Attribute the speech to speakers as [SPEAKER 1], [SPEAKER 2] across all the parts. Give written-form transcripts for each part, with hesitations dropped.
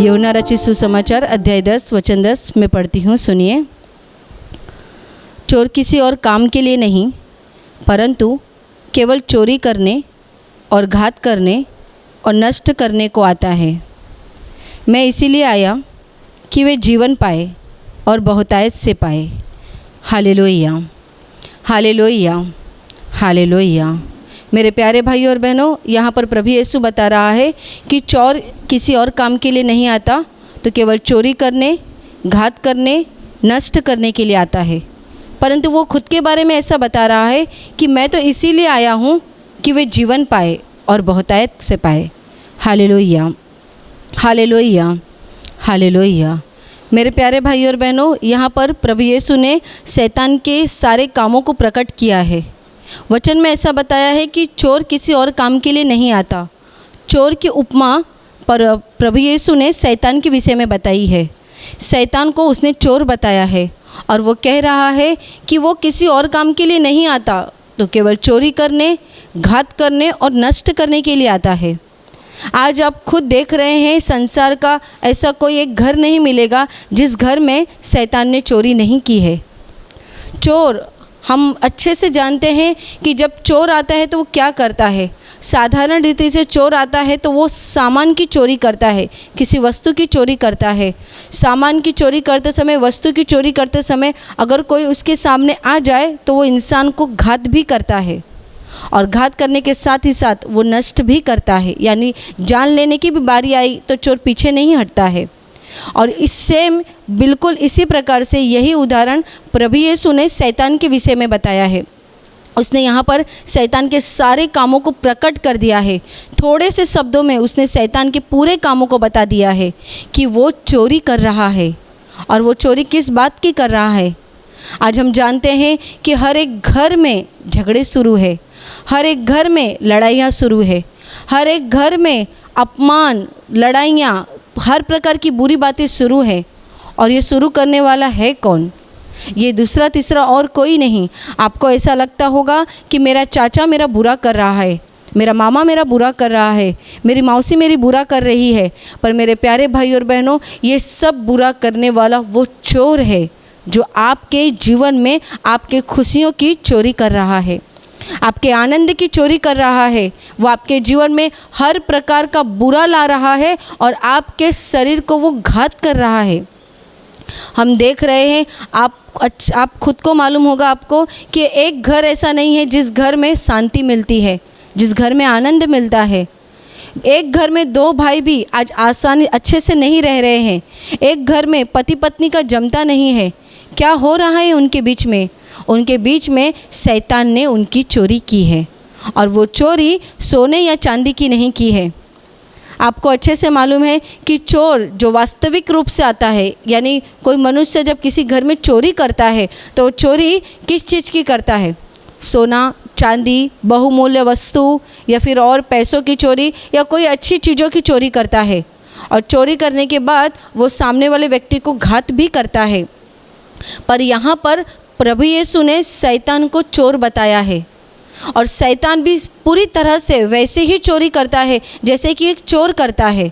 [SPEAKER 1] यूहन्ना रचित सुसमाचार अध्याय 10 वचन 10 में पढ़ती हूँ, सुनिए। चोर किसी और काम के लिए नहीं परंतु केवल चोरी करने और घात करने और नष्ट करने को आता है। मैं इसीलिए आया कि वे जीवन पाए और बहुतायत से पाए। Hallelujah, hallelujah, hallelujah. मेरे प्यारे भाई और बहनों, यहाँ पर प्रभु यीशु बता रहा है कि चोर किसी और काम के लिए नहीं आता तो केवल चोरी करने, घात करने, नष्ट करने के लिए आता है। परंतु वो खुद के बारे में ऐसा बता रहा है कि मैं तो इसीलिए आया हूँ कि वे जीवन पाए और बहुतायत से पाए। Hallelujah, hallelujah, hallelujah. मेरे प्यारे भाई और बहनों, यहाँ पर प्रभु यीशु ने शैतान के सारे कामों को प्रकट किया है। वचन में ऐसा बताया है कि चोर किसी और काम के लिए नहीं आता। चोर की उपमा पर प्रभु यीशु ने शैतान के विषय में बताई है। शैतान को उसने चोर बताया है और वो कह रहा है कि वो किसी और काम के लिए नहीं आता तो केवल चोरी करने, घात करने और नष्ट करने के लिए आता है। आज आप खुद देख रहे हैं, संसार का ऐसा कोई एक घर नहीं मिलेगा जिस घर में शैतान ने चोरी नहीं की है। चोर हम अच्छे से जानते हैं कि जब चोर आता है तो वो क्या करता है। साधारण रीति से चोर आता है तो वो सामान की चोरी करता है, किसी वस्तु की चोरी करता है। सामान की चोरी करते समय, वस्तु की चोरी करते समय अगर कोई उसके सामने आ जाए तो वो इंसान को घात भी करता है और घात करने के साथ ही साथ वो नष्ट भी करता है। यानी जान लेने की भी बारी आई तो चोर पीछे नहीं हटता है। और इससे बिल्कुल इसी प्रकार से यही उदाहरण प्रभु यीशु ने शैतान के विषय में बताया है। उसने यहाँ पर शैतान के सारे कामों को प्रकट कर दिया है। थोड़े से शब्दों में उसने शैतान के पूरे कामों को बता दिया है कि वो चोरी कर रहा है और वो चोरी किस बात की कर रहा है। आज हम जानते हैं कि हर एक घर में झगड़े शुरू है, हर एक घर में लड़ाइयाँ शुरू है, हर एक घर में अपमान, लड़ाइयाँ, हर प्रकार की बुरी बातें शुरू है। और ये शुरू करने वाला है कौन? ये दूसरा तीसरा और कोई नहीं। आपको ऐसा लगता होगा कि मेरा चाचा मेरा बुरा कर रहा है, मेरा मामा मेरा बुरा कर रहा है, मेरी मौसी मेरी बुरा कर रही है। पर मेरे प्यारे भाई और बहनों, ये सब बुरा करने वाला वो चोर है जो आपके जीवन में आपके खुशियों की चोरी कर रहा है, आपके आनंद की चोरी कर रहा है। वो आपके जीवन में हर प्रकार का बुरा ला रहा है और आपके शरीर को वो घात कर रहा है। हम देख रहे हैं, आप खुद को मालूम होगा आपको कि एक घर ऐसा नहीं है जिस घर में शांति मिलती है, जिस घर में आनंद मिलता है। एक घर में दो भाई भी आज आसानी अच्छे से नहीं रह रहे हैं। एक घर में पति पत्नी का जमता नहीं है। क्या हो रहा है उनके बीच में? उनके बीच में शैतान ने उनकी चोरी की है और वो चोरी सोने या चांदी की नहीं की है। आपको अच्छे से मालूम है कि चोर जो वास्तविक रूप से आता है, यानी कोई मनुष्य जब किसी घर में चोरी करता है तो चोरी किस चीज़ की करता है? सोना, चांदी, बहुमूल्य वस्तु या फिर और पैसों की चोरी या कोई अच्छी चीज़ों की चोरी करता है। और चोरी करने के बाद वो सामने वाले व्यक्ति को घात भी करता है। पर यहाँ पर प्रभु यीशु ने शैतान को चोर बताया है और शैतान भी पूरी तरह से वैसे ही चोरी करता है जैसे कि एक चोर करता है।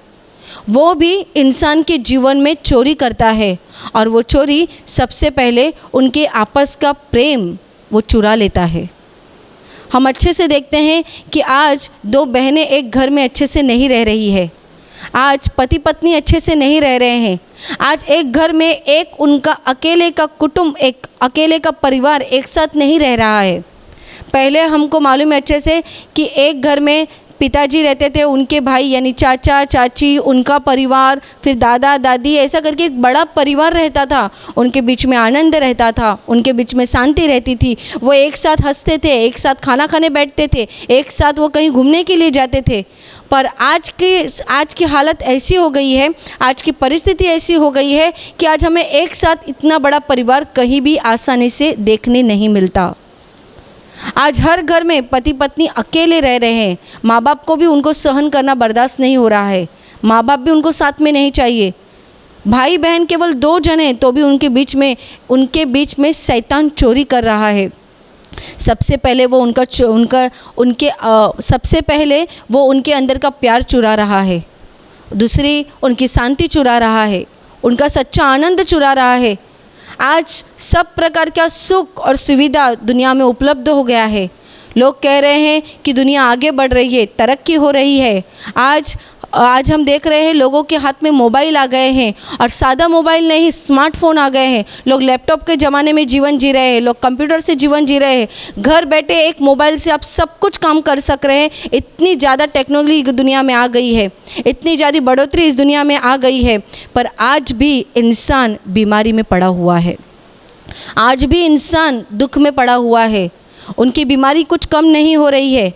[SPEAKER 1] वो भी इंसान के जीवन में चोरी करता है और वो चोरी सबसे पहले उनके आपस का प्रेम वो चुरा लेता है। हम अच्छे से देखते हैं कि आज दो बहनें एक घर में अच्छे से नहीं रह रही है। आज पति पत्नी अच्छे से नहीं रह रहे हैं। आज एक घर में एक उनका अकेले का कुटुंब, एक अकेले का परिवार एक साथ नहीं रह रहा है। पहले हमको मालूम है अच्छे से कि एक घर में पिताजी रहते थे, उनके भाई यानी चाचा चाची, उनका परिवार, फिर दादा दादी, ऐसा करके एक बड़ा परिवार रहता था। उनके बीच में आनंद रहता था, उनके बीच में शांति रहती थी। वो एक साथ हंसते थे, एक साथ खाना खाने बैठते थे, एक साथ वो कहीं घूमने के लिए जाते थे। पर आज की हालत ऐसी हो गई है, आज की परिस्थिति ऐसी हो गई है कि आज हमें एक साथ इतना बड़ा परिवार कहीं भी आसानी से देखने नहीं मिलता। आज हर घर में पति पत्नी अकेले रह रहे हैं। माँ बाप को भी उनको सहन करना बर्दाश्त नहीं हो रहा है। माँ बाप भी उनको साथ में नहीं चाहिए। भाई बहन केवल 2 जन हैं तो भी उनके बीच में शैतान चोरी कर रहा है। सबसे पहले वो सबसे पहले वो उनके अंदर का प्यार चुरा रहा है। दूसरी उनकी शांति चुरा रहा है, उनका सच्चा आनंद चुरा रहा है। आज सब प्रकार का सुख और सुविधा दुनिया में उपलब्ध हो गया है। लोग कह रहे हैं कि दुनिया आगे बढ़ रही है, तरक्की हो रही है। आज हम देख रहे हैं लोगों के हाथ में मोबाइल आ गए हैं, और सादा मोबाइल नहीं, स्मार्टफोन आ गए हैं। लोग लैपटॉप के ज़माने में जीवन जी रहे हैं, लोग कंप्यूटर से जीवन जी रहे हैं। घर बैठे एक मोबाइल से आप सब कुछ काम कर सक रहे हैं। इतनी ज़्यादा टेक्नोलॉजी दुनिया में आ गई है, इतनी ज़्यादा बढ़ोतरी इस दुनिया में आ गई है, पर आज भी इंसान बीमारी में पड़ा हुआ है, आज भी इंसान दुख में पड़ा हुआ है। उनकी बीमारी कुछ कम नहीं हो रही है।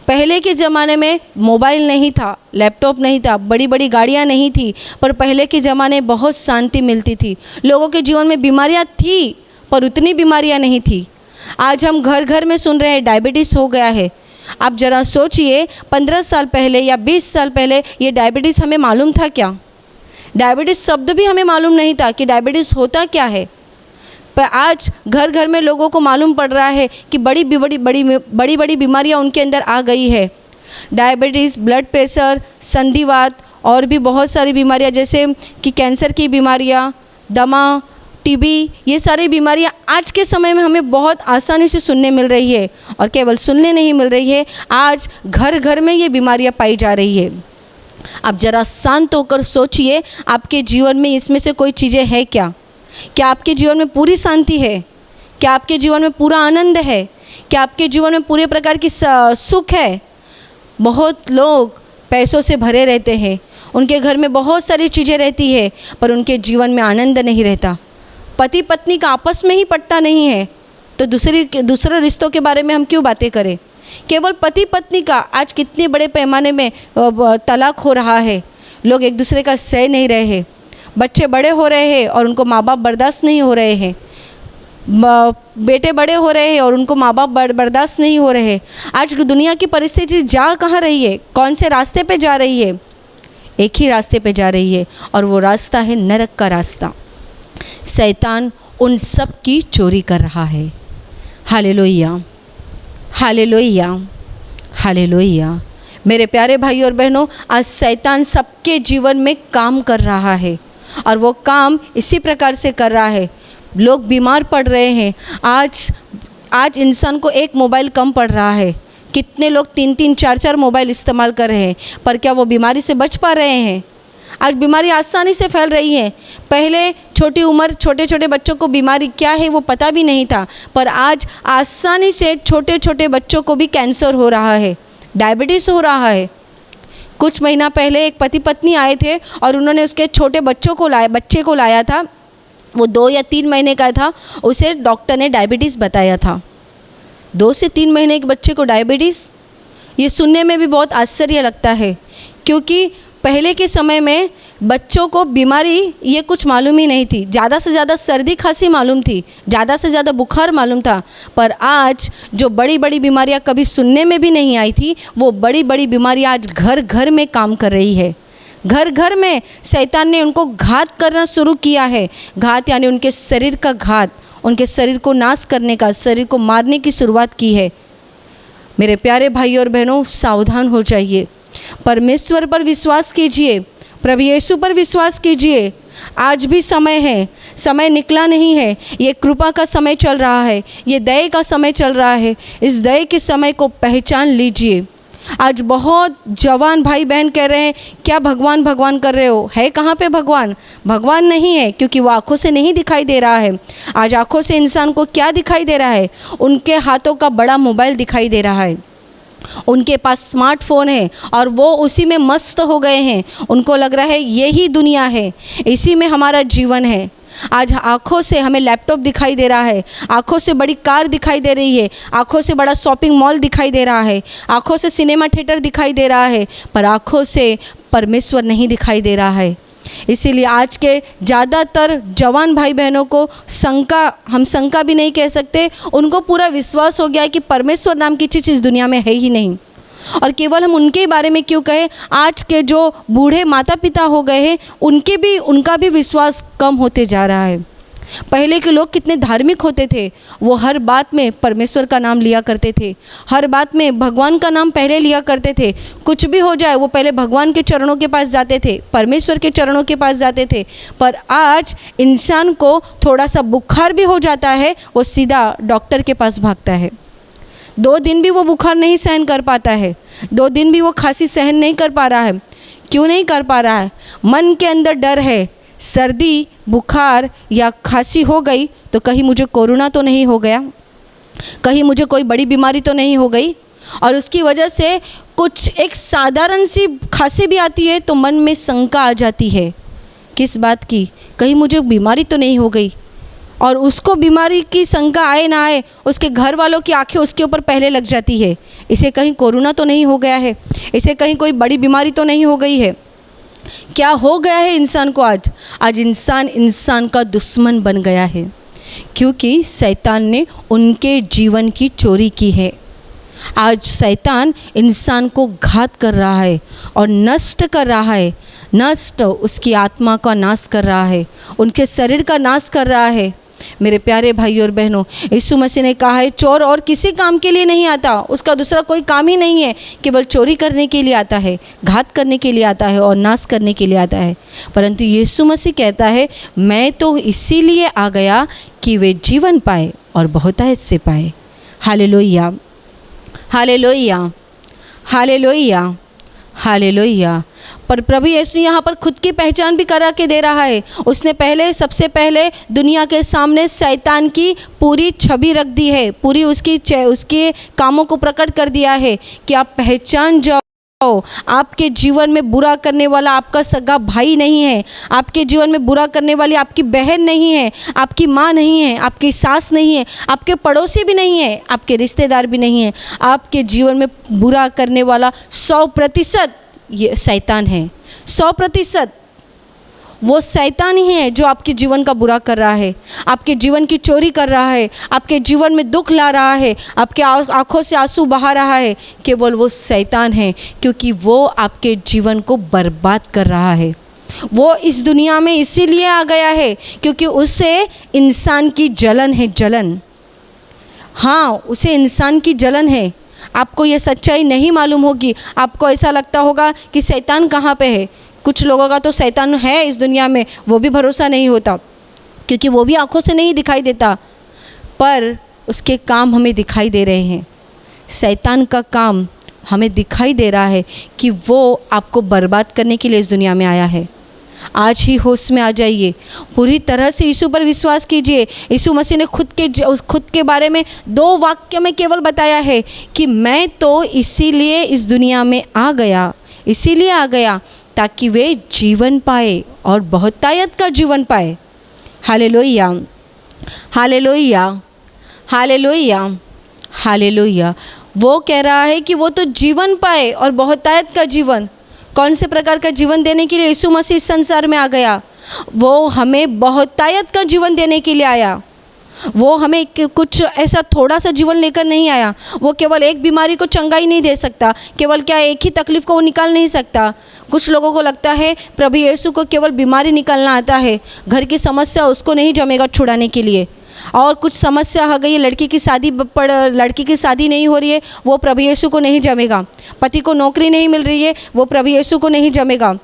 [SPEAKER 1] पहले के ज़माने में मोबाइल नहीं था, लैपटॉप नहीं था, बड़ी बड़ी गाड़ियाँ नहीं थी, पर पहले के ज़माने में बहुत शांति मिलती थी। लोगों के जीवन में बीमारियाँ थी, पर उतनी बीमारियाँ नहीं थी। आज हम घर घर में सुन रहे हैं डायबिटीज़ हो गया है। आप ज़रा सोचिए, 15 साल पहले या 20 साल पहले ये डायबिटीज़ हमें मालूम था क्या? डायबिटीज़ शब्द भी हमें मालूम नहीं था कि डायबिटीज़ होता क्या है। पर आज घर घर में लोगों को मालूम पड़ रहा है कि बड़ी बड़ी बीमारियां उनके अंदर आ गई है। डायबिटीज़, ब्लड प्रेशर, संधिवात और भी बहुत सारी बीमारियां, जैसे कि कैंसर की बीमारियां, दमा, टीबी, ये सारी बीमारियां आज के समय में हमें बहुत आसानी से सुनने मिल रही है। और केवल सुनने नहीं मिल रही है, आज घर घर में ये बीमारियां पाई जा रही है। आप ज़रा शांत होकर सोचिए, आपके जीवन में इसमें से कोई चीज़ें हैं क्या? क्या आपके जीवन में पूरी शांति है? क्या आपके जीवन में पूरा आनंद है? क्या आपके जीवन में पूरे प्रकार की सुख है? बहुत लोग पैसों से भरे रहते हैं, उनके घर में बहुत सारी चीज़ें रहती है, पर उनके जीवन में आनंद नहीं रहता। पति पत्नी का आपस में ही पटता नहीं है, तो दूसरे रिश्तों के बारे में हम क्यों बातें करें? केवल पति पत्नी का आज कितने बड़े पैमाने में तलाक हो रहा है। लोग एक दूसरे का सह नहीं रहे हैं। बच्चे बड़े हो रहे हैं और उनको माँ बाप बर्दाश्त नहीं हो रहे हैं। बेटे बड़े हो रहे हैं और उनको माँ बाप बर्दाश्त नहीं हो रहे हैं। आज दुनिया की परिस्थिति जा कहाँ रही है? कौन से रास्ते पे जा रही है? एक ही रास्ते पे जा रही है, और वो रास्ता है नरक का रास्ता। शैतान उन सब की चोरी कर रहा है। Hallelujah, hallelujah, hallelujah. मेरे प्यारे भाई और बहनों, आज शैतान सबके जीवन में काम कर रहा है, और वो काम इसी प्रकार से कर रहा है। लोग बीमार पड़ रहे हैं। आज इंसान को एक मोबाइल कम पड़ रहा है। कितने लोग 3-3, 4-4 मोबाइल इस्तेमाल कर रहे हैं, पर क्या वो बीमारी से बच पा रहे हैं? आज बीमारी आसानी से फैल रही है। पहले छोटी उम्र छोटे छोटे बच्चों को बीमारी क्या है वो पता भी नहीं था, पर आज आसानी से छोटे छोटे बच्चों को भी कैंसर हो रहा है, डायबिटीज़ हो रहा है। कुछ महीना पहले एक पति पत्नी आए थे और उन्होंने उसके छोटे बच्चे को लाया था। वो 2 या 3 महीने का था। उसे डॉक्टर ने डायबिटीज़ बताया था। 2 से 3 महीने के बच्चे को डायबिटीज़, ये सुनने में भी बहुत आश्चर्य लगता है, क्योंकि पहले के समय में बच्चों को बीमारी ये कुछ मालूम ही नहीं थी। ज़्यादा से ज़्यादा सर्दी खांसी मालूम थी, ज़्यादा से ज़्यादा बुखार मालूम था। पर आज जो बड़ी बड़ी बीमारियां कभी सुनने में भी नहीं आई थी, वो बड़ी बड़ी बीमारियां आज घर घर में काम कर रही है। घर घर में शैतान ने उनको घात करना शुरू किया है। घात यानी उनके शरीर का घात, उनके शरीर को नाश करने का, शरीर को मारने की शुरुआत की है। मेरे प्यारे भाई और बहनों, सावधान हो जाइए। परमेश्वर पर विश्वास कीजिए, प्रभु यीशु पर विश्वास कीजिए। आज भी समय है, समय निकला नहीं है। ये कृपा का समय चल रहा है, ये दया का समय चल रहा है। इस दया के समय को पहचान लीजिए। आज बहुत जवान भाई बहन कह रहे हैं, क्या भगवान भगवान कर रहे हो? है कहाँ पे भगवान? भगवान नहीं है, क्योंकि वो आँखों से नहीं दिखाई दे रहा है। आज आँखों से इंसान को क्या दिखाई दे रहा है? उनके हाथों का बड़ा मोबाइल दिखाई दे रहा है। उनके पास स्मार्टफोन है और वो उसी में मस्त हो गए हैं। उनको लग रहा है यही दुनिया है, इसी में हमारा जीवन है। आज आँखों से हमें लैपटॉप दिखाई दे रहा है, आँखों से बड़ी कार दिखाई दे रही है, आँखों से बड़ा शॉपिंग मॉल दिखाई दे रहा है, आँखों से सिनेमा थिएटर दिखाई दे रहा है, पर आँखों से परमेश्वर नहीं दिखाई दे रहा है। इसीलिए आज के ज़्यादातर जवान भाई बहनों को हम शंका भी नहीं कह सकते, उनको पूरा विश्वास हो गया है कि परमेश्वर नाम की चीज़ इस दुनिया में है ही नहीं। और केवल हम उनके बारे में क्यों कहें, आज के जो बूढ़े माता पिता हो गए हैं उनका भी विश्वास कम होते जा रहा है। पहले के लोग कितने धार्मिक होते थे, वो हर बात में परमेश्वर का नाम लिया करते थे, हर बात में भगवान का नाम पहले लिया करते थे। कुछ भी हो जाए वो पहले भगवान के चरणों के पास जाते थे, परमेश्वर के चरणों के पास जाते थे। पर आज इंसान को थोड़ा सा बुखार भी हो जाता है, वो सीधा डॉक्टर के पास भागता है। 2 दिन भी वो बुखार नहीं सहन कर पाता है, 2 दिन भी वो खांसी सहन नहीं कर पा रहा है। क्यों नहीं कर पा रहा है? मन के अंदर डर है, सर्दी बुखार या खांसी हो गई तो कहीं मुझे कोरोना तो नहीं हो गया, कहीं मुझे कोई बड़ी बीमारी तो नहीं हो गई। और उसकी वजह से कुछ एक साधारण सी खांसी भी आती है तो मन में शंका आ जाती है, किस बात की, कहीं मुझे बीमारी तो नहीं हो गई। और उसको बीमारी की शंका आए ना आए, उसके घर वालों की आंखें उसके ऊपर पहले लग जाती है, इसे कहीं कोरोना तो नहीं हो गया है, इसे कहीं कोई बड़ी बीमारी तो नहीं हो गई है। क्या हो गया है इंसान को? आज इंसान का दुश्मन बन गया है, क्योंकि शैतान ने उनके जीवन की चोरी की है। आज शैतान इंसान को घात कर रहा है और नष्ट कर रहा है, नष्ट उसकी आत्मा का नाश कर रहा है, उनके शरीर का नाश कर रहा है। मेरे प्यारे भाई और बहनों, यीशु मसीह ने कहा है चोर और किसी काम के लिए नहीं आता, उसका दूसरा कोई काम ही नहीं है, केवल चोरी करने के लिए आता है, घात करने के लिए आता है और नाश करने के लिए आता है। परंतु यीशु मसीह कहता है मैं तो इसीलिए आ गया कि वे जीवन पाए और बहुतायत से पाए। Hallelujah, hallelujah, hallelujah, hallelujah. पर प्रभु यीशु यहाँ पर खुद की पहचान भी करा के दे रहा है। उसने सबसे पहले दुनिया के सामने शैतान की पूरी छवि रख दी है, पूरी उसके कामों को प्रकट कर दिया है कि आप पहचान जाओ, आपके जीवन में बुरा करने वाला आपका सगा भाई नहीं है, आपके जीवन में बुरा करने वाली आपकी बहन नहीं है, आपकी माँ नहीं है, आपकी सास नहीं है, आपके पड़ोसी भी नहीं है, आपके रिश्तेदार भी नहीं है। आपके जीवन में बुरा करने वाला 100% ये शैतान है। 100% वो शैतान ही है जो आपके जीवन का बुरा कर रहा है, आपके जीवन की चोरी कर रहा है, आपके जीवन में दुख ला रहा है, आपके आँखों से आंसू बहा रहा है। केवल वो शैतान है, क्योंकि वो आपके जीवन को बर्बाद कर रहा है। वो इस दुनिया में इसीलिए आ गया है क्योंकि उससे इंसान की जलन है, जलन। हाँ, उसे इंसान की जलन है। आपको ये सच्चाई नहीं मालूम होगी, आपको ऐसा लगता होगा कि शैतान कहाँ पे है। कुछ लोगों का तो शैतान है इस दुनिया में, वो भी भरोसा नहीं होता, क्योंकि वो भी आंखों से नहीं दिखाई देता, पर उसके काम हमें दिखाई दे रहे हैं। शैतान का काम हमें दिखाई दे रहा है कि वो आपको बर्बाद करने के लिए इस दुनिया में आया है। आज ही होश में आ जाइए, पूरी तरह से यीशु पर विश्वास कीजिए। यीशु मसीह ने खुद के बारे में 2 वाक्य में केवल बताया है कि मैं तो इसीलिए इस दुनिया में आ गया, इसीलिए आ गया ताकि वे जीवन पाए और बहुतायत का जीवन पाए। Hallelujah, hallelujah, hallelujah, hallelujah. वो कह रहा है कि वो तो जीवन पाए और बहुतायत का जीवन। कौन से प्रकार का जीवन देने के लिए यीशु मसीह इस संसार में आ गया? वो हमें बहुतायत का जीवन देने के लिए आया। वो हमें कुछ ऐसा थोड़ा सा जीवन लेकर नहीं आया। वो केवल एक बीमारी को चंगाई नहीं दे सकता, केवल क्या एक ही तकलीफ़ को वो निकाल नहीं सकता। कुछ लोगों को लगता है प्रभु यीशु को केवल बीमारी निकालना आता है, घर की समस्या उसको नहीं जमेगा छुड़ाने के लिए। और कुछ समस्या आ गई है, लड़की की शादी नहीं हो रही है, वो प्रभु यीशु को नहीं जमेगा। पति को नौकरी नहीं मिल रही है, वो प्रभु यीशु को नहीं जमेगा।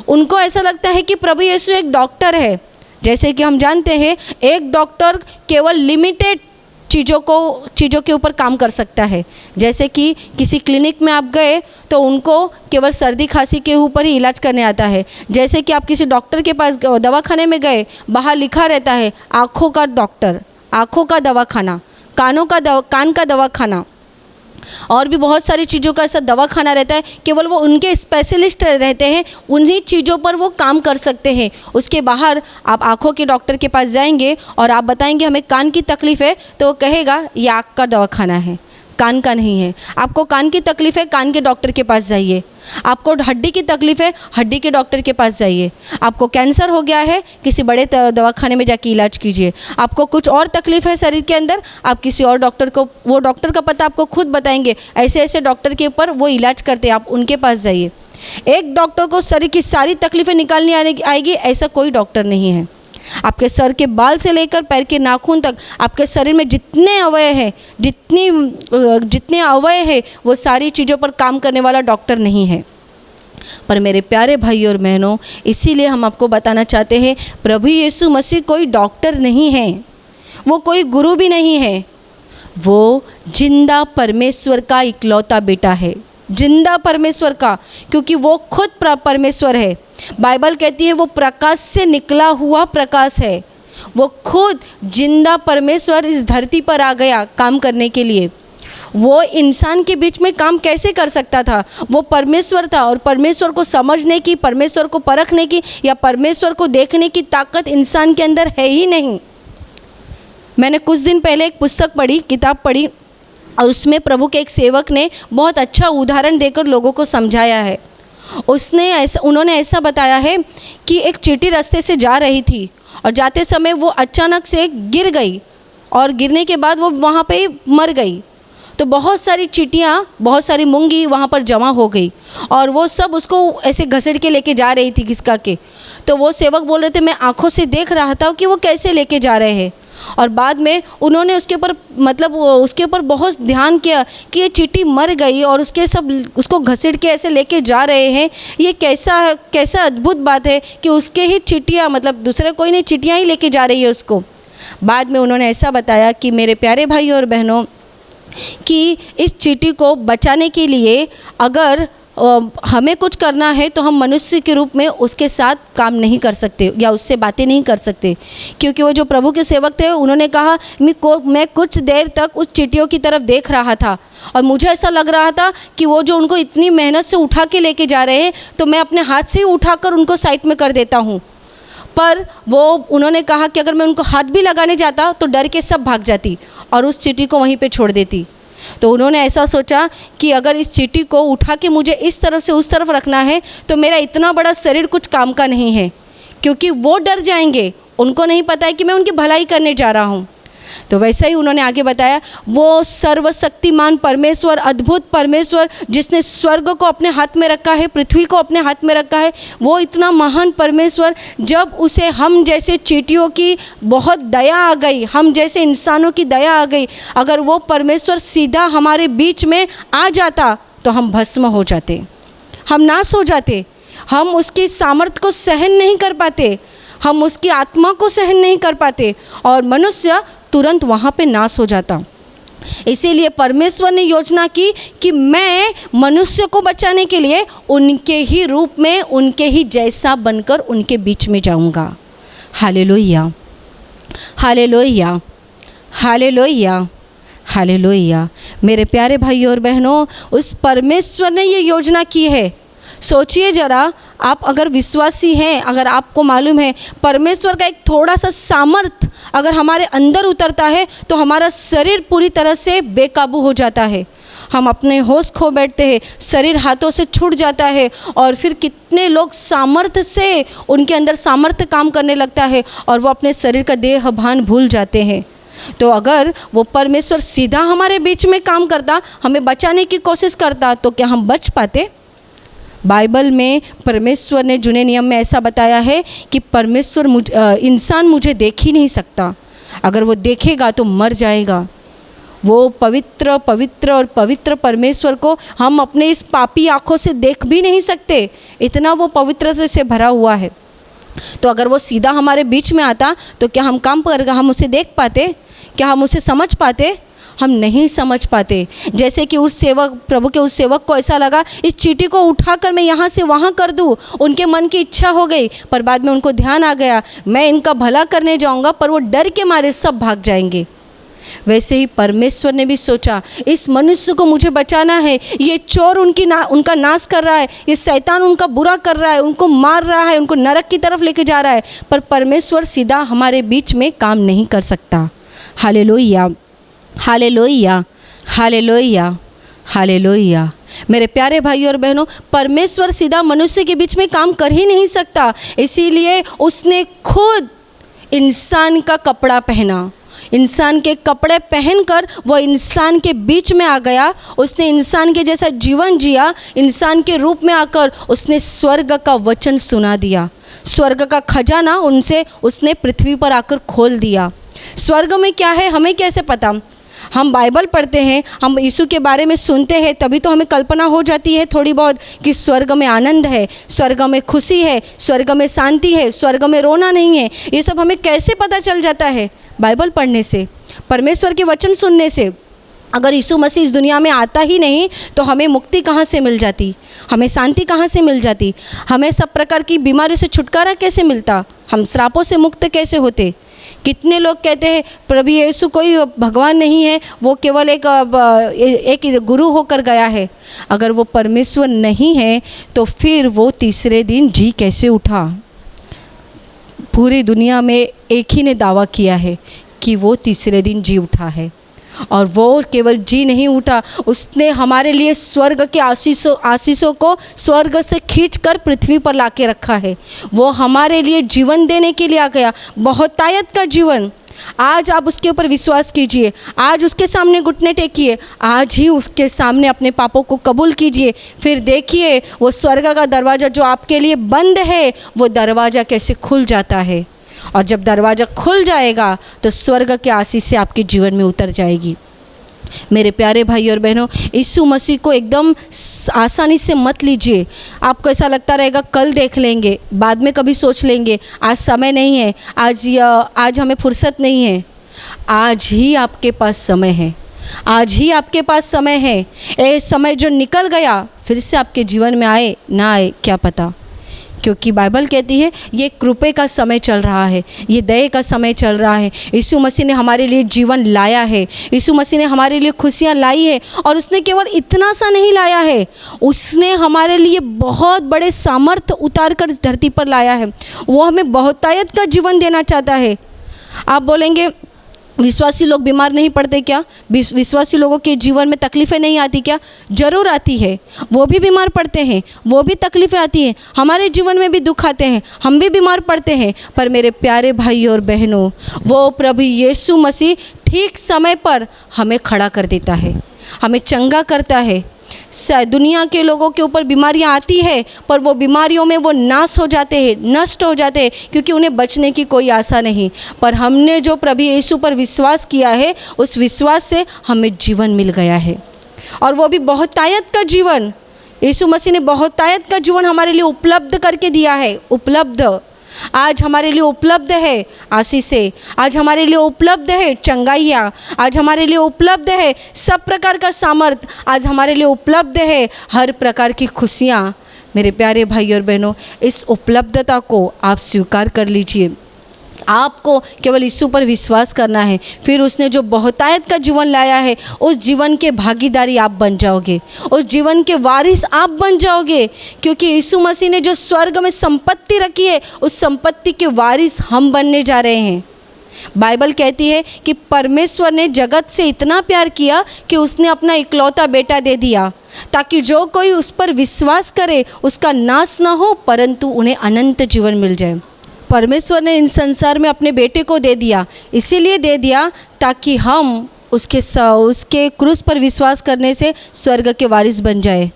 [SPEAKER 1] उनको ऐसा लगता है कि प्रभु यीशु एक डॉक्टर है। जैसे कि हम जानते हैं एक डॉक्टर केवल लिमिटेड चीज़ों के ऊपर काम कर सकता है। जैसे कि किसी क्लिनिक में आप गए तो उनको केवल सर्दी खांसी के ऊपर ही इलाज करने आता है। जैसे कि आप किसी डॉक्टर के पास दवाखाने में गए, बाहर लिखा रहता है आँखों का डॉक्टर, आँखों का दवाखाना, कान का दवाखाना, और भी बहुत सारी चीज़ों का ऐसा दवाखाना रहता है। केवल वो उनके स्पेशलिस्ट रहते हैं, उन्हीं चीज़ों पर वो काम कर सकते हैं। उसके बाहर आप आँखों के डॉक्टर के पास जाएंगे और आप बताएंगे हमें कान की तकलीफ़ है, तो वो कहेगा ये आँख का दवाखाना है, कान का नहीं है। आपको कान की तकलीफ़ है, कान के डॉक्टर के पास जाइए। आपको हड्डी की तकलीफ़ है, हड्डी के डॉक्टर के पास जाइए। आपको कैंसर हो गया है, किसी बड़े दवाखाने में जाके इलाज कीजिए। आपको कुछ और तकलीफ़ है शरीर के अंदर, आप किसी और डॉक्टर को, वो डॉक्टर का पता आपको खुद बताएंगे, ऐसे ऐसे डॉक्टर के ऊपर वो इलाज करते हैं, आप उनके पास जाइए। एक डॉक्टर को शरीर की सारी तकलीफ़ें निकालनी आएगी ऐसा कोई डॉक्टर नहीं है। आपके सर के बाल से लेकर पैर के नाखून तक, आपके शरीर में जितने अवयव हैं, जितने अवयव हैं, वो सारी चीज़ों पर काम करने वाला डॉक्टर नहीं है। पर मेरे प्यारे भाई और बहनों, इसीलिए हम आपको बताना चाहते हैं, प्रभु यीशु मसीह कोई डॉक्टर नहीं है, वो कोई गुरु भी नहीं है, वो जिंदा परमेश्वर का इकलौता बेटा है, जिंदा परमेश्वर का, क्योंकि वो खुद परमेश्वर है। बाइबल कहती है वो प्रकाश से निकला हुआ प्रकाश है। वो खुद जिंदा परमेश्वर इस धरती पर आ गया काम करने के लिए। वो इंसान के बीच में काम कैसे कर सकता था? वो परमेश्वर था, और परमेश्वर को समझने की, परमेश्वर को परखने की या परमेश्वर को देखने की ताकत इंसान के अंदर है ही नहीं। मैंने कुछ दिन पहले एक पुस्तक पढ़ी, किताब पढ़ी, और उसमें प्रभु के एक सेवक ने बहुत अच्छा उदाहरण देकर लोगों को समझाया है। उन्होंने ऐसा बताया है कि एक चींटी रास्ते से जा रही थी और जाते समय वो अचानक से गिर गई, और गिरने के बाद वो वहाँ पे मर गई। तो बहुत सारी चींटियाँ, बहुत सारी मूंगी वहाँ पर जमा हो गई, और वो सब उसको ऐसे घसीट के लेके जा रही थी घिसका के। तो वो सेवक बोल रहे थे, मैं आँखों से देख रहा था कि वो कैसे लेके जा रहे हैं। और बाद में उन्होंने उसके ऊपर बहुत ध्यान किया कि ये चींटी मर गई और उसको घसीट के ऐसे लेके जा रहे हैं। ये कैसा अद्भुत बात है कि उसके ही चींटियाँ, मतलब दूसरे कोई नहीं, चींटियाँ ही लेके जा रही है उसको। बाद में उन्होंने ऐसा बताया कि मेरे प्यारे भाई और बहनों, कि इस चींटी को बचाने के लिए अगर हमें कुछ करना है तो हम मनुष्य के रूप में उसके साथ काम नहीं कर सकते या उससे बातें नहीं कर सकते, क्योंकि वो जो प्रभु के सेवक थे उन्होंने कहा, मैं कुछ देर तक उस चींटियों की तरफ देख रहा था और मुझे ऐसा लग रहा था कि वो जो उनको इतनी मेहनत से उठा के लेके जा रहे हैं, तो मैं अपने हाथ से ही उठाकर उनको साइड में कर देता हूँ। पर उन्होंने कहा कि अगर मैं उनको हाथ भी लगाने जाता तो डर के सब भाग जाती और उस चींटी को वहीं पे छोड़ देती। तो उन्होंने ऐसा सोचा कि अगर इस चींटी को उठा के मुझे इस तरफ से उस तरफ रखना है तो मेरा इतना बड़ा शरीर कुछ काम का नहीं है, क्योंकि वो डर जाएंगे, उनको नहीं पता है कि मैं उनकी भलाई करने जा रहा हूँ। तो वैसे ही उन्होंने आगे बताया, वो सर्वशक्तिमान परमेश्वर, अद्भुत परमेश्वर, जिसने स्वर्ग को अपने हाथ में रखा है, पृथ्वी को अपने हाथ में रखा है, वो इतना महान परमेश्वर, जब उसे हम जैसे चींटियों की बहुत दया आ गई, हम जैसे इंसानों की दया आ गई, अगर वो परमेश्वर सीधा हमारे बीच में आ जाता तो हम भस्म हो जाते, हम नाश हो जाते। हम उसकी सामर्थ्य को सहन नहीं कर पाते, हम उसकी आत्मा को सहन नहीं कर पाते, और मनुष्य तुरंत वहाँ पे नाश हो जाता। इसीलिए परमेश्वर ने योजना की कि मैं मनुष्य को बचाने के लिए उनके ही रूप में, उनके ही जैसा बनकर उनके बीच में जाऊंगा। Hallelujah, hallelujah, hallelujah, hallelujah. मेरे प्यारे भाई और बहनों, उस परमेश्वर ने ये योजना की है। सोचिए जरा, आप अगर विश्वासी हैं, अगर आपको मालूम है परमेश्वर का एक थोड़ा सा सामर्थ अगर हमारे अंदर उतरता है तो हमारा शरीर पूरी तरह से बेकाबू हो जाता है, हम अपने होश खो बैठते हैं, शरीर हाथों से छूट जाता है, और फिर कितने लोग सामर्थ्य से, उनके अंदर सामर्थ्य काम करने लगता है और वो अपने शरीर का देह भान भूल जाते हैं। तो अगर वो परमेश्वर सीधा हमारे बीच में काम करता, हमें बचाने की कोशिश करता, तो क्या हम बच पाते? बाइबल में परमेश्वर ने जूने नियम में ऐसा बताया है कि परमेश्वर इंसान मुझे देख ही नहीं सकता, अगर वो देखेगा तो मर जाएगा। वो पवित्र पवित्र और पवित्र परमेश्वर को हम अपने इस पापी आँखों से देख भी नहीं सकते, इतना वो पवित्रता से भरा हुआ है। तो अगर वो सीधा हमारे बीच में आता तो क्या हम हम उसे देख पाते? क्या हम उसे समझ पाते? हम नहीं समझ पाते। जैसे कि उस सेवक, प्रभु के उस सेवक को ऐसा लगा इस चींटी को उठाकर मैं यहाँ से वहाँ कर दूँ, उनके मन की इच्छा हो गई, पर बाद में उनको ध्यान आ गया मैं इनका भला करने जाऊँगा, पर वो डर के मारे सब भाग जाएंगे। वैसे ही परमेश्वर ने भी सोचा इस मनुष्य को मुझे बचाना है, ये चोर उनका नाश कर रहा है, ये शैतान उनका बुरा कर रहा है, उनको मार रहा है, उनको नरक की तरफ लेके जा रहा है, पर परमेश्वर सीधा हमारे बीच में काम नहीं कर सकता। Hallelujah, hallelujah, hallelujah, hallelujah. मेरे प्यारे भाई और बहनों, परमेश्वर सीधा मनुष्य के बीच में काम कर ही नहीं सकता, इसीलिए उसने खुद इंसान का कपड़ा पहना, इंसान के कपड़े पहनकर वो इंसान के बीच में आ गया, उसने इंसान के जैसा जीवन जिया, इंसान के रूप में आकर उसने स्वर्ग का वचन सुना दिया। स्वर्ग का खजाना उनसे उसने पृथ्वी पर आकर खोल दिया। स्वर्ग में क्या है हमें कैसे पता? हम बाइबल पढ़ते हैं, हम यीशु के बारे में सुनते हैं, तभी तो हमें कल्पना हो जाती है थोड़ी बहुत कि स्वर्ग में आनंद है, स्वर्ग में खुशी है, स्वर्ग में शांति है, स्वर्ग में रोना नहीं है। ये सब हमें कैसे पता चल जाता है? बाइबल पढ़ने से, परमेश्वर के वचन सुनने से। अगर यीशु मसीह इस दुनिया में आता ही नहीं तो हमें मुक्ति कहाँ से मिल जाती, हमें शांति कहाँ से मिल जाती, हमें सब प्रकार की बीमारियों से छुटकारा कैसे मिलता, हम श्रापों से मुक्त कैसे होते? कितने लोग कहते हैं प्रभु यीशु कोई भगवान नहीं है, वो केवल एक गुरु होकर गया है। अगर वो परमेश्वर नहीं है तो फिर वो तीसरे दिन जी कैसे उठा? पूरी दुनिया में एक ही ने दावा किया है कि वो तीसरे दिन जी उठा है, और वो केवल जी नहीं उठा, उसने हमारे लिए स्वर्ग के आशीषों को स्वर्ग से खींचकर पृथ्वी पर लाके रखा है। वो हमारे लिए जीवन देने के लिए आ गया, बहुतायत का जीवन। आज आप उसके ऊपर विश्वास कीजिए, आज उसके सामने घुटने टेकिए, आज ही उसके सामने अपने पापों को कबूल कीजिए। फिर देखिए वो स्वर्ग का दरवाज़ा जो आपके लिए बंद है, वो दरवाज़ा कैसे खुल जाता है। और जब दरवाज़ा खुल जाएगा तो स्वर्ग के आशीष से आपके जीवन में उतर जाएगी। मेरे प्यारे भाई और बहनों, यीशु मसीह को एकदम आसानी से मत लीजिए। आपको ऐसा लगता रहेगा कल देख लेंगे, बाद में कभी सोच लेंगे, आज समय नहीं है, आज हमें फुर्सत नहीं है। आज ही आपके पास समय है, आज ही आपके पास समय है। ये समय जो निकल गया फिर से आपके जीवन में आए ना आए क्या पता, क्योंकि बाइबल कहती है ये कृपे का समय चल रहा है, ये दया का समय चल रहा है। यीशु मसीह ने हमारे लिए जीवन लाया है, यीशु मसीह ने हमारे लिए खुशियाँ लाई है। और उसने केवल इतना सा नहीं लाया है, उसने हमारे लिए बहुत बड़े सामर्थ्य उतार कर धरती पर लाया है। वो हमें बहुतायत का जीवन देना चाहता है। आप बोलेंगे विश्वासी लोग बीमार नहीं पड़ते क्या? विश्वासी लोगों के जीवन में तकलीफ़ें नहीं आती क्या? ज़रूर आती है, वो भी बीमार पड़ते हैं, वो भी तकलीफ़ें आती हैं, हमारे जीवन में भी दुख आते हैं, हम भी बीमार पड़ते हैं। पर मेरे प्यारे भाई और बहनों, वो प्रभु यीशु मसीह ठीक समय पर हमें खड़ा कर देता है, हमें चंगा करता है। दुनिया के लोगों के ऊपर बीमारियां आती है, पर वो बीमारियों में वो नाश हो जाते हैं, नष्ट हो जाते हैं, क्योंकि उन्हें बचने की कोई आशा नहीं। पर हमने जो प्रभु यीशु पर विश्वास किया है, उस विश्वास से हमें जीवन मिल गया है, और वो भी बहुतायत का जीवन। यीशु मसीह ने बहुतायत का जीवन हमारे लिए उपलब्ध करके दिया है। उपलब्ध आज हमारे लिए उपलब्ध है आशीषें, आज हमारे लिए उपलब्ध है चंगाइयाँ, आज हमारे लिए उपलब्ध है सब प्रकार का सामर्थ, आज हमारे लिए उपलब्ध है हर प्रकार की खुशियाँ। मेरे प्यारे भाई और बहनों, इस उपलब्धता को आप स्वीकार कर लीजिए। आपको केवल यीशु पर विश्वास करना है, फिर उसने जो बहुतायत का जीवन लाया है उस जीवन के भागीदारी आप बन जाओगे, उस जीवन के वारिस आप बन जाओगे। क्योंकि यीशु मसीह ने जो स्वर्ग में संपत्ति रखी है, उस संपत्ति के वारिस हम बनने जा रहे हैं। बाइबल कहती है कि परमेश्वर ने जगत से इतना प्यार किया कि उसने अपना इकलौता बेटा दे दिया, ताकि जो कोई उस पर विश्वास करे उसका नाश ना हो, परंतु उन्हें अनंत जीवन मिल जाए। परमेश्वर ने इन संसार में अपने बेटे को दे दिया, इसीलिए दे दिया ताकि हम उसके क्रूस पर विश्वास करने से स्वर्ग के वारिस बन जाए।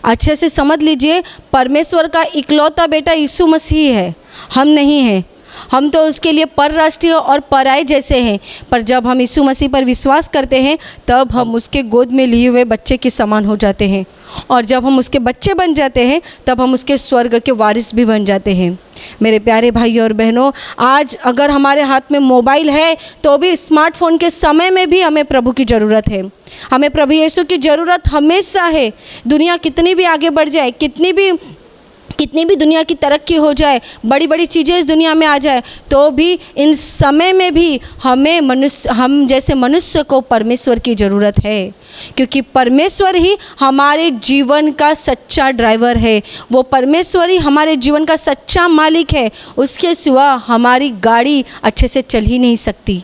[SPEAKER 1] अच्छे से समझ लीजिए, परमेश्वर का इकलौता बेटा यीशु मसीह है, हम नहीं हैं। हम तो उसके लिए परराष्ट्रीय और पराये जैसे हैं, पर जब हम यीशु मसीह पर विश्वास करते हैं तब हम उसके गोद में लिए हुए बच्चे के समान हो जाते हैं, और जब हम उसके बच्चे बन जाते हैं तब हम उसके स्वर्ग के वारिस भी बन जाते हैं। मेरे प्यारे भाई और बहनों, आज अगर हमारे हाथ में मोबाइल है तो भी स्मार्टफोन के समय में भी हमें प्रभु की ज़रूरत है, हमें प्रभु यीशु की ज़रूरत हमेशा है। दुनिया कितनी भी आगे बढ़ जाए, कितनी भी दुनिया की तरक्की हो जाए, बड़ी बड़ी चीज़ें इस दुनिया में आ जाए, तो भी इन समय में भी हम जैसे मनुष्य को परमेश्वर की ज़रूरत है। क्योंकि परमेश्वर ही हमारे जीवन का सच्चा ड्राइवर है, वो परमेश्वर ही हमारे जीवन का सच्चा मालिक है। उसके सिवा हमारी गाड़ी अच्छे से चल ही नहीं सकती,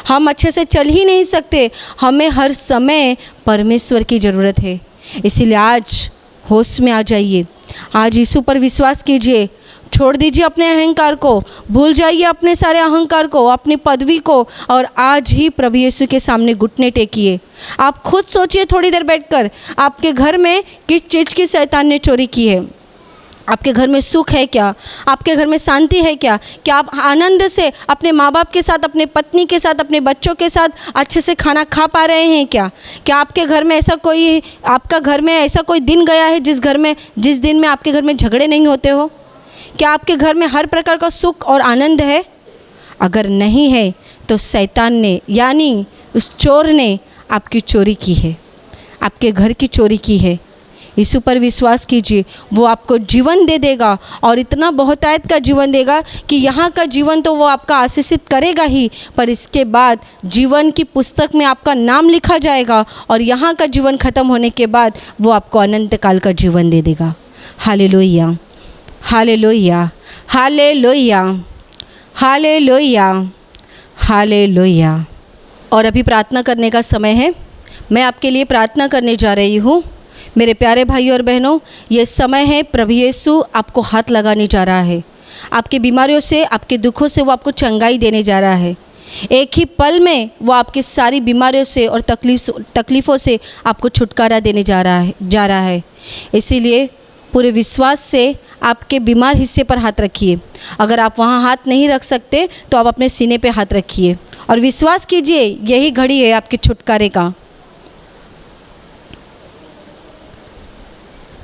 [SPEAKER 1] हम अच्छे से चल ही नहीं सकते। हमें हर समय परमेश्वर की ज़रूरत है। इसीलिए आज होश में आ जाइए, आज यीशु पर विश्वास कीजिए, छोड़ दीजिए अपने अहंकार को, भूल जाइए अपने सारे अहंकार को, अपनी पदवी को, और आज ही प्रभु यीशु के सामने घुटने टेकिए। आप खुद सोचिए थोड़ी देर बैठकर, आपके घर में किस चीज़ की शैतान ने चोरी की है, आपके घर में सुख है क्या? आपके घर में शांति है क्या? क्या आप आनंद से अपने माँ बाप के साथ, अपने पत्नी के साथ, अपने बच्चों के साथ अच्छे से खाना खा पा रहे हैं क्या? क्या आपके घर में आपका घर में ऐसा कोई दिन गया है जिस दिन में आपके घर में झगड़े नहीं होते हो? क्या आपके घर में हर प्रकार का सुख और आनंद है? अगर नहीं है तो शैतान ने, यानी उस चोर ने आपकी चोरी की है, आपके घर की चोरी की है। यीशु पर विश्वास कीजिए, वो आपको जीवन दे देगा और इतना बहुतायत का जीवन देगा कि यहाँ का जीवन तो वो आपका आशीषित करेगा ही, पर इसके बाद जीवन की पुस्तक में आपका नाम लिखा जाएगा और यहाँ का जीवन ख़त्म होने के बाद वो आपको अनंत काल का जीवन दे देगा। Hallelujah, hallelujah, hallelujah, hallelujah, hallelujah. और अभी प्रार्थना करने का समय है। मैं आपके लिए प्रार्थना करने जा रही हूँ। मेरे प्यारे भाइयों और बहनों, ये समय है, प्रभु यीशु आपको हाथ लगाने जा रहा है। आपकी बीमारियों से, आपके दुखों से वो आपको चंगाई देने जा रहा है। एक ही पल में वो आपकी सारी बीमारियों से और तकलीफ़ों से आपको छुटकारा देने जा रहा है। इसीलिए पूरे विश्वास से आपके बीमार हिस्से पर हाथ रखिए। अगर आप वहाँ हाथ नहीं रख सकते तो आप अपने सीने पे हाथ रखिए और विश्वास कीजिए, यही घड़ी है आपके छुटकारे का।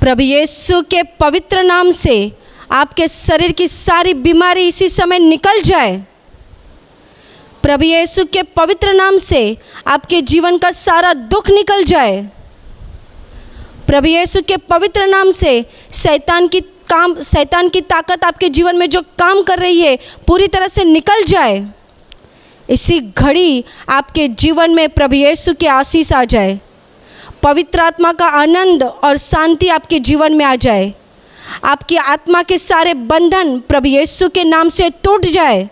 [SPEAKER 1] प्रभु यीशु के पवित्र नाम से आपके शरीर की सारी बीमारी इसी समय निकल जाए। प्रभु यीशु के पवित्र नाम से आपके जीवन का सारा दुख निकल जाए। प्रभु यीशु के पवित्र नाम से शैतान की ताकत आपके जीवन में जो काम कर रही है पूरी तरह से निकल जाए। इसी घड़ी आपके जीवन में प्रभु यीशु की आशीष आ जाए, पवित्र आत्मा का आनंद और शांति आपके जीवन में आ जाए। आपकी आत्मा के सारे बंधन प्रभु यीशु के नाम से टूट जाए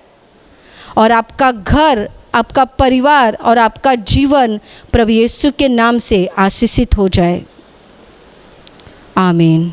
[SPEAKER 1] और आपका घर, आपका परिवार और आपका जीवन प्रभु यीशु के नाम से आशीषित हो जाए। आमीन।